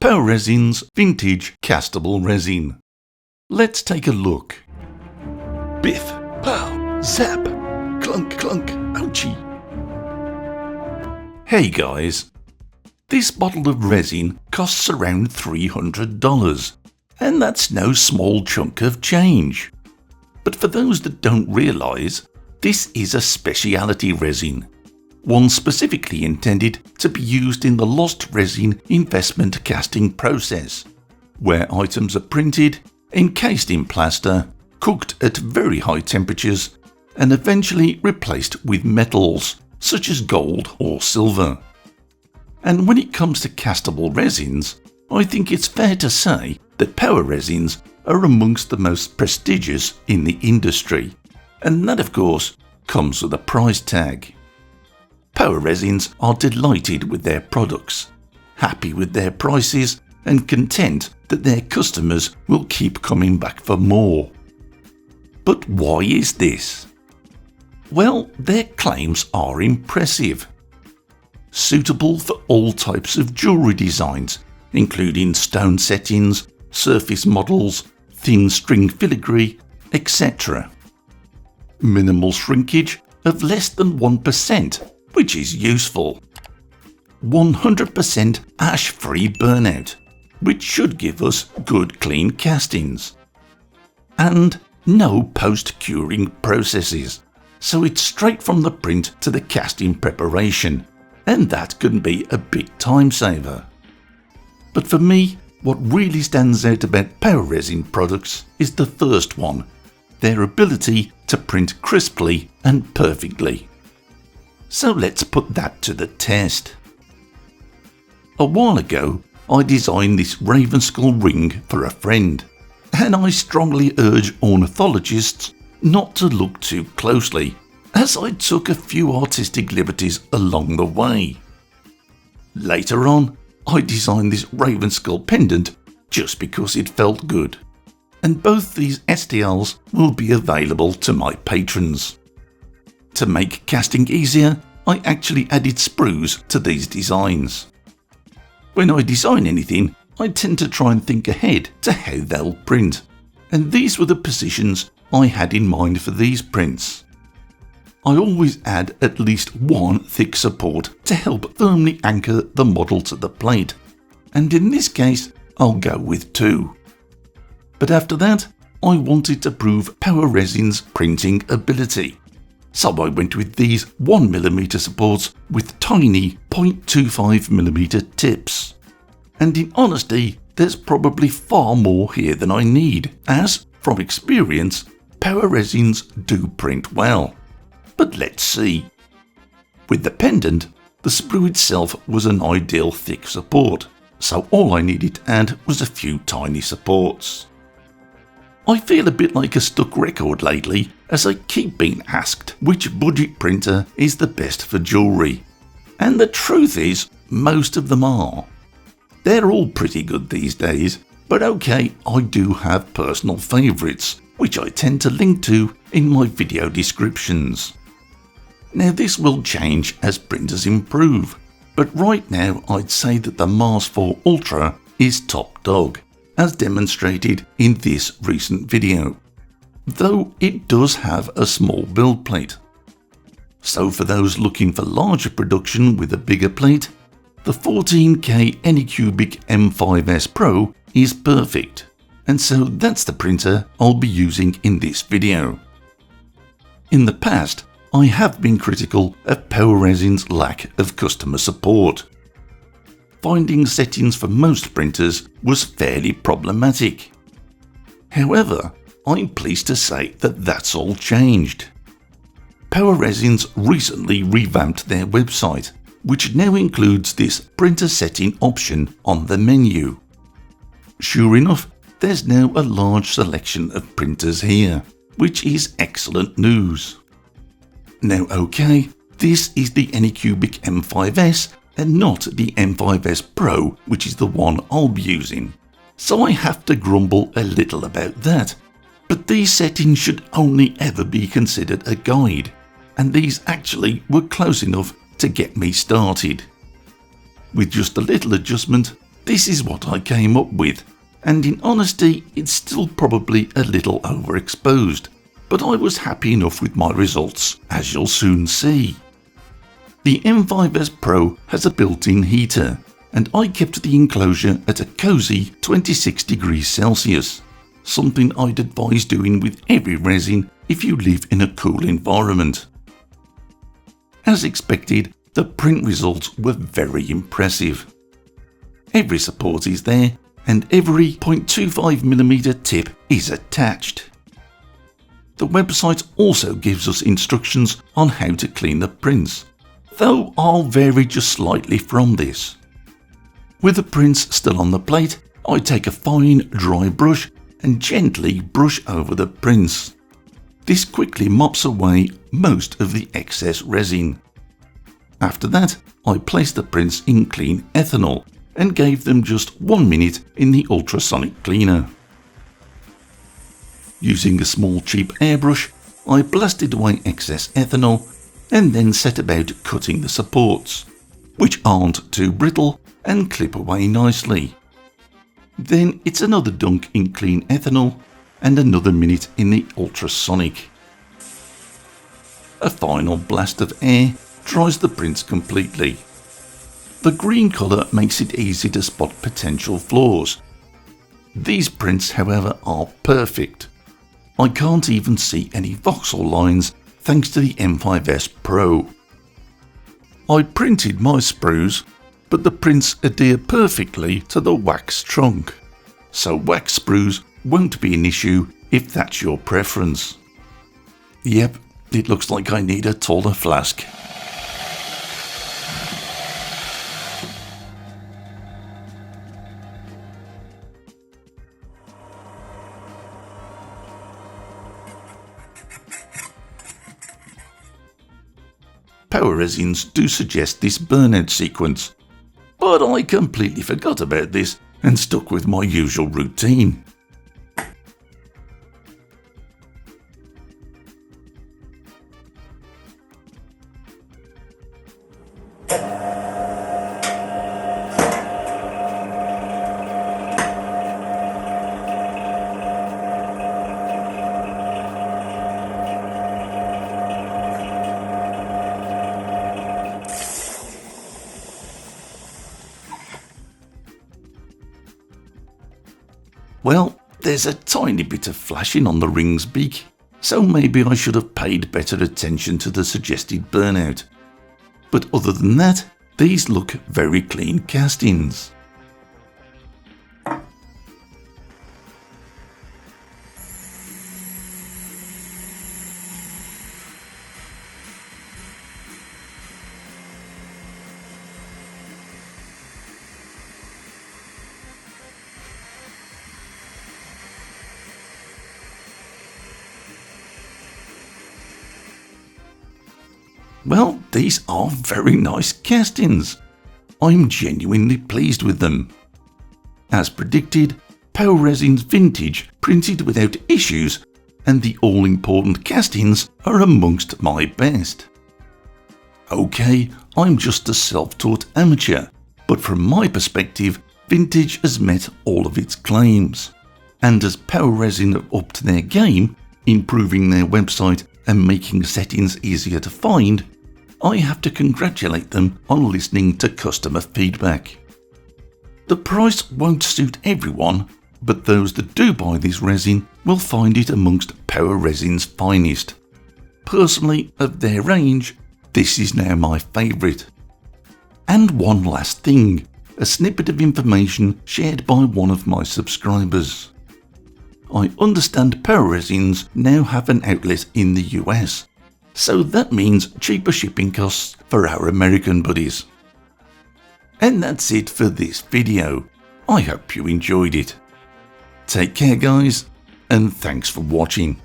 Power Resins Vintage Castable Resin. Let's take a look. Biff, pow, zap, clunk, clunk, ouchie. Hey guys, this bottle of resin costs around $300, and that's no small chunk of change. But for those that don't realise, this is a speciality resin, one specifically intended to be used in the Lost Resin investment casting process, where items are printed, encased in plaster, cooked at very high temperatures, and eventually replaced with metals such as gold or silver. And when it comes to castable resins, I think it's fair to say that Power Resins are amongst the most prestigious in the industry, and that of course comes with a price tag. Power Resins are delighted with their products, happy with their prices, and content that their customers will keep coming back for more. But why is this? Well, their claims are impressive. Suitable for all types of jewellery designs, including stone settings, surface models, thin string filigree, etc. Minimal shrinkage of less than 1%, which is useful. 100% ash-free burnout, which should give us good clean castings. And no post-curing processes, so it's straight from the print to the casting preparation, and that can be a big time saver. But for me, what really stands out about Power Resin products is the first one, their ability to print crisply and perfectly. So let's put that to the test. A while ago, I designed this raven skull ring for a friend, and I strongly urge ornithologists not to look too closely, as I took a few artistic liberties along the way. Later on, I designed this raven skull pendant just because it felt good, and both these STLs will be available to my patrons. To make casting easier, I actually added sprues to these designs. When I design anything, I tend to try and think ahead to how they'll print, and these were the positions I had in mind for these prints. I always add at least one thick support to help firmly anchor the model to the plate, and in this case I'll go with 2. But after that, I wanted to prove Power Resin's printing ability, so I went with these 1mm supports with tiny 0.25mm tips. And in honesty, there's probably far more here than I need, as, from experience, Power Resins do print well. But let's see. With the pendant, the sprue itself was an ideal thick support, so all I needed to add was a few tiny supports. I feel a bit like a stuck record lately, as I keep being asked which budget printer is the best for jewellery. And the truth is, most of them are. They're all pretty good these days, but okay, I do have personal favourites, which I tend to link to in my video descriptions. Now this will change as printers improve, but right now I'd say that the Mars 4 Ultra is top dog, as demonstrated in this recent video, though it does have a small build plate. So for those looking for larger production with a bigger plate, the 14K Anycubic M5S Pro is perfect, and so that's the printer I'll be using in this video. In the past, I have been critical of Power Resin's lack of customer support. Finding settings for most printers was fairly problematic. However, I'm pleased to say that that's all changed. Power Resins recently revamped their website, which now includes this printer setting option on the menu. Sure enough, there's now a large selection of printers here, which is excellent news. Now okay, this is the Anycubic M5S and not the M5S Pro, which is the one I'll be using. So I have to grumble a little about that, but these settings should only ever be considered a guide, and these actually were close enough to get me started. With just a little adjustment, This is what I came up with, and in honesty it's still probably a little overexposed, but I was happy enough with my results, as you'll soon see. The M5S Pro has a built-in heater, and I kept the enclosure at a cosy 26 degrees Celsius, something I'd advise doing with every resin if you live in a cool environment. As expected, the print results were very impressive. Every support is there, and every 0.25mm tip is attached. The website also gives us instructions on how to clean the prints, though I'll vary just slightly from this. With the prints still on the plate, I take a fine dry brush and gently brush over the prints. This quickly mops away most of the excess resin. After that, I placed the prints in clean ethanol and gave them just 1 minute in the ultrasonic cleaner. Using a small cheap airbrush, I blasted away excess ethanol and then set about cutting the supports, which aren't too brittle and clip away nicely. Then it's another dunk in clean ethanol and another minute in the ultrasonic. A final blast of air dries the prints completely. The green colour makes it easy to spot potential flaws. These prints, however, are perfect. I can't even see any voxel lines thanks to the M5S Pro. I printed my sprues, but the prints adhere perfectly to the wax trunk, so wax sprues won't be an issue if that's your preference. Yep, it looks like I need a taller flask. Power Resins do suggest this burnout sequence, but I completely forgot about this and stuck with my usual routine. Well, there's a tiny bit of flashing on the ring's beak, so maybe I should have paid better attention to the suggested burnout. But other than that, these look very clean castings. Well, these are very nice castings. I'm genuinely pleased with them. As predicted, Power Resins Vintage printed without issues, and the all-important castings are amongst my best. Okay, I'm just a self-taught amateur, but from my perspective, Vintage has met all of its claims. And as Power Resin have upped their game, improving their website and making settings easier to find, I have to congratulate them on listening to customer feedback. The price won't suit everyone, but those that do buy this resin will find it amongst Power Resin's finest. Personally, of their range, this is now my favourite. And one last thing, a snippet of information shared by one of my subscribers. I understand Power Resins now have an outlet in the US, so that means cheaper shipping costs for our American buddies. And that's it for this video. I hope you enjoyed it. Take care guys, and thanks for watching.